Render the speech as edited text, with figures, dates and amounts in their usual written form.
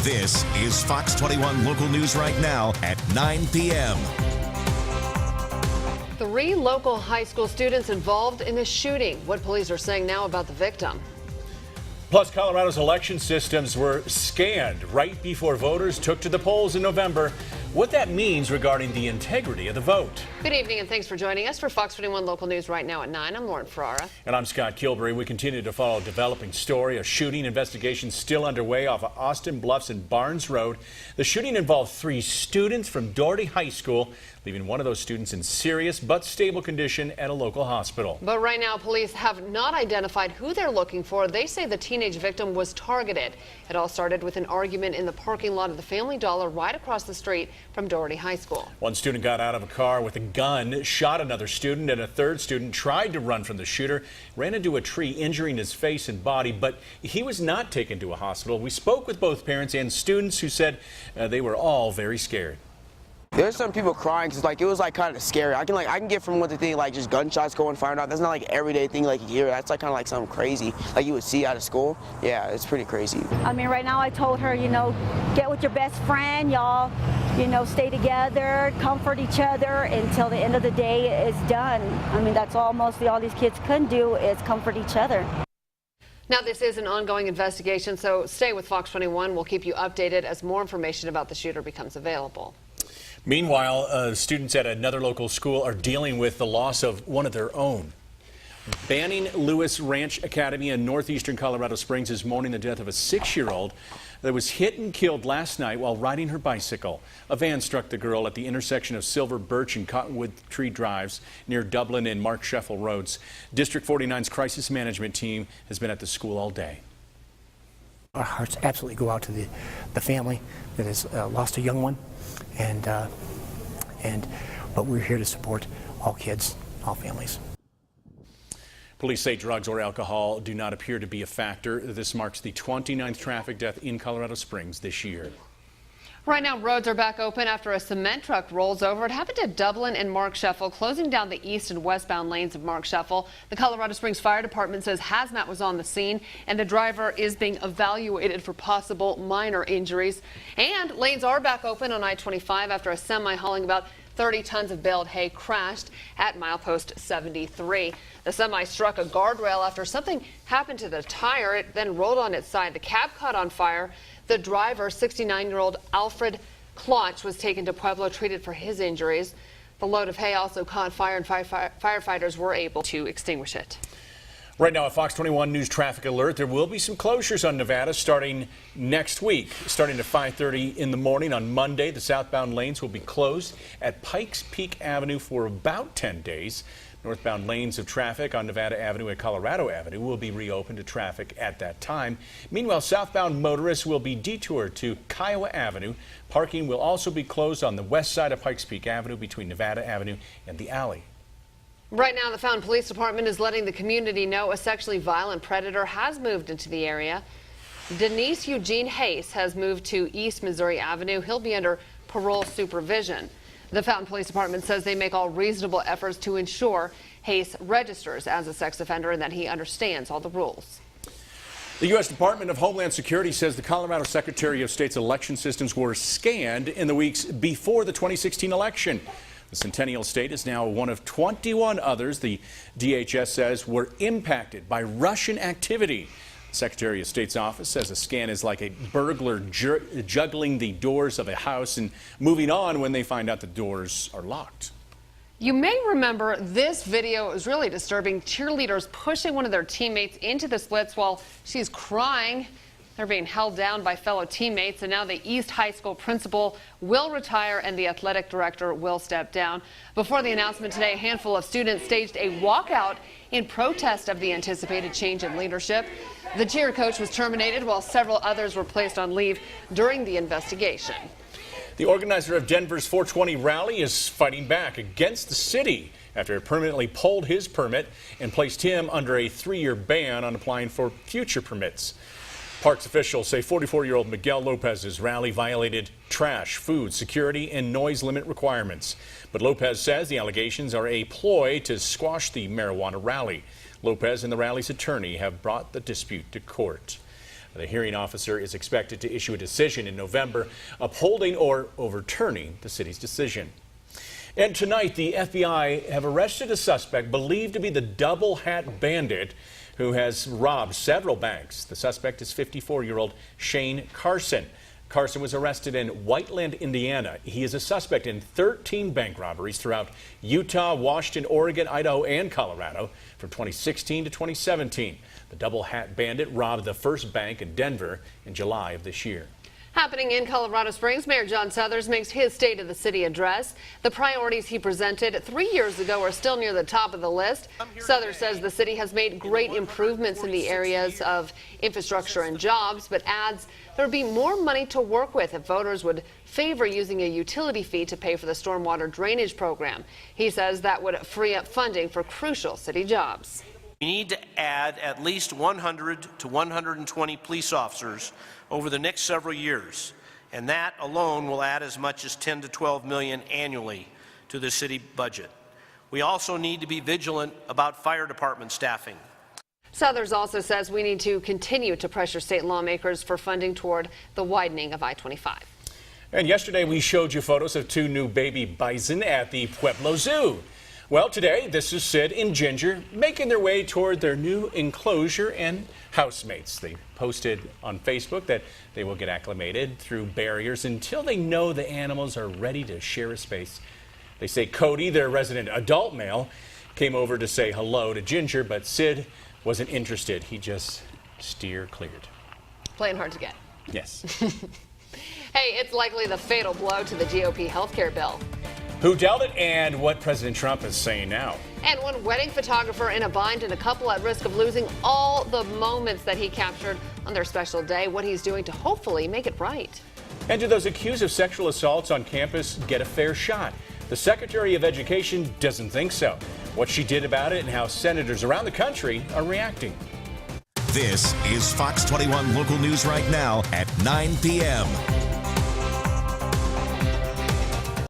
This is Fox 21 Local News right now at 9 p.m. 3 local high school students involved in a shooting. What police are saying now about the victim. Plus, Colorado's election systems were scanned right before voters took to the polls in November. What that means regarding the integrity of the vote. Good evening and thanks for joining us for Fox 21 Local News right now at 9. I'm Lauren Ferrara. And I'm Scott Kilbury. We continue to follow a developing story. A shooting investigation still underway off of Austin Bluffs and Barnes Road. The shooting involved 3 students from Doherty High School, leaving one of those students in serious but stable condition at a local hospital. But right now, police have not identified who they're looking for. They say the teenage victim was targeted. It all started with an argument in the parking lot of the Family Dollar right across the street from Doherty High School. One student got out of a car with a gun, shot another student, and a third student tried to run from the shooter, ran into a tree, injuring his face and body, but he was not taken to a hospital. We spoke with both parents and students who said they were all very scared. There's some people crying because it was kind of scary. I can get from what they think just gunshots going firing out. That's not everyday thing you hear. That's kind of something crazy you would see out of school. Yeah, it's pretty crazy. I mean, right now I told her, get with your best friend, y'all, stay together, comfort each other until the end of the day is done. I mean, that's mostly all these kids can do is comfort each other. Now, this is an ongoing investigation, so stay with Fox 21. We'll keep you updated as more information about the shooter becomes available. Meanwhile, students at another local school are dealing with the loss of one of their own. Banning Lewis Ranch Academy in northeastern Colorado Springs is mourning the death of a 6-year-old that was hit and killed last night while riding her bicycle. A van struck the girl at the intersection of Silver Birch and Cottonwood Tree Drives near Dublin and Mark Scheffel Roads. District 49's crisis management team has been at the school all day. Our hearts absolutely go out to the family that has lost a young one, but we're here to support all kids, all families. Police say drugs or alcohol do not appear to be a factor. This marks the 29th traffic death in Colorado Springs this year. Right now, roads are back open after a cement truck rolls over. It happened at Dublin and Mark Scheffel, closing down the east and westbound lanes of Mark Scheffel. The Colorado Springs Fire Department says hazmat was on the scene, and the driver is being evaluated for possible minor injuries. And lanes are back open on I-25 after a semi hauling about 30 tons of baled hay crashed at milepost 73. The semi struck a guardrail after something happened to the tire. It then rolled on its side. The cab caught on fire. The driver, 69-year-old Alfred Klotch, was taken to Pueblo, treated for his injuries. The load of hay also caught fire, and firefighters were able to extinguish it. Right now, a Fox 21 News traffic alert. There will be some closures on Nevada starting next week. Starting at 5:30 in the morning on Monday, the southbound lanes will be closed at Pikes Peak Avenue for about 10 days. Northbound lanes of traffic on Nevada Avenue and Colorado Avenue will be reopened to traffic at that time. Meanwhile, southbound motorists will be detoured to Kiowa Avenue. Parking will also be closed on the west side of Pikes Peak Avenue between Nevada Avenue and the alley. Right now, the Fountain Police Department is letting the community know a sexually violent predator has moved into the area. Denise Eugene Hayes has moved to East Missouri Avenue. He'll be under parole supervision. The Fountain Police Department says they make all reasonable efforts to ensure Hayes registers as a sex offender and that he understands all the rules. The U.S. Department of Homeland Security says the Colorado Secretary of State's election systems were scanned in the weeks before the 2016 election. The Centennial State is now one of 21 others the DHS says were impacted by Russian activity. The Secretary of State's office says a scan is like a burglar juggling the doors of a house and moving on when they find out the doors are locked. You may remember this video. It was really disturbing. Cheerleaders pushing one of their teammates into the splits while she's crying. They're being held down by fellow teammates, and now the East High School principal will retire and the athletic director will step down. Before the announcement today, a handful of students staged a walkout in protest of the anticipated change in leadership. The cheer coach was terminated while several others were placed on leave during the investigation. The organizer of Denver's 420 rally is fighting back against the city after it permanently pulled his permit and placed him under a 3-year ban on applying for future permits. Parks officials say 44-year-old Miguel Lopez's rally violated trash, food, security, and noise limit requirements. But Lopez says the allegations are a ploy to squash the marijuana rally. Lopez and the rally's attorney have brought the dispute to court. The hearing officer is expected to issue a decision in November, upholding or overturning the city's decision. And tonight, the FBI have arrested a suspect believed to be the double hat bandit who has robbed several banks. The suspect is 54-year-old Shane Carson. Carson was arrested in Whiteland, Indiana. He is a suspect in 13 bank robberies throughout Utah, Washington, Oregon, Idaho, and Colorado from 2016 to 2017. The double hat bandit robbed the first bank in Denver in July of this year. Happening in Colorado Springs, Mayor John Suthers makes his State of the City address. The priorities he presented 3 years ago are still near the top of the list. Suthers says the city has made great improvements in the areas of infrastructure and jobs, but adds there would be more money to work with if voters would favor using a utility fee to pay for the stormwater drainage program. He says that would free up funding for crucial city jobs. We need to add at least 100 to 120 police officers over the next several years, and that alone will add as much as 10 to 12 million annually to the city budget. We also need to be vigilant about fire department staffing. Suthers also says we need to continue to pressure state lawmakers for funding toward the widening of I-25. And yesterday we showed you photos of two new baby bison at the Pueblo Zoo. Well, today, this is Sid and Ginger making their way toward their new enclosure and housemates. They posted on Facebook that they will get acclimated through barriers until they know the animals are ready to share a space. They say Cody, their resident adult male, came over to say hello to Ginger, but Sid wasn't interested. He just steer cleared. Playing hard to get. Yes. Hey, it's likely the fatal blow to the GOP healthcare bill. Who dealt it and what President Trump is saying now. And one wedding photographer in a bind and a couple at risk of losing all the moments that he captured on their special day, what he's doing to hopefully make it right. And do those accused of sexual assaults on campus get a fair shot? The Secretary of Education doesn't think so. What she did about it and how senators around the country are reacting. This is Fox 21 Local News right now at 9 p.m.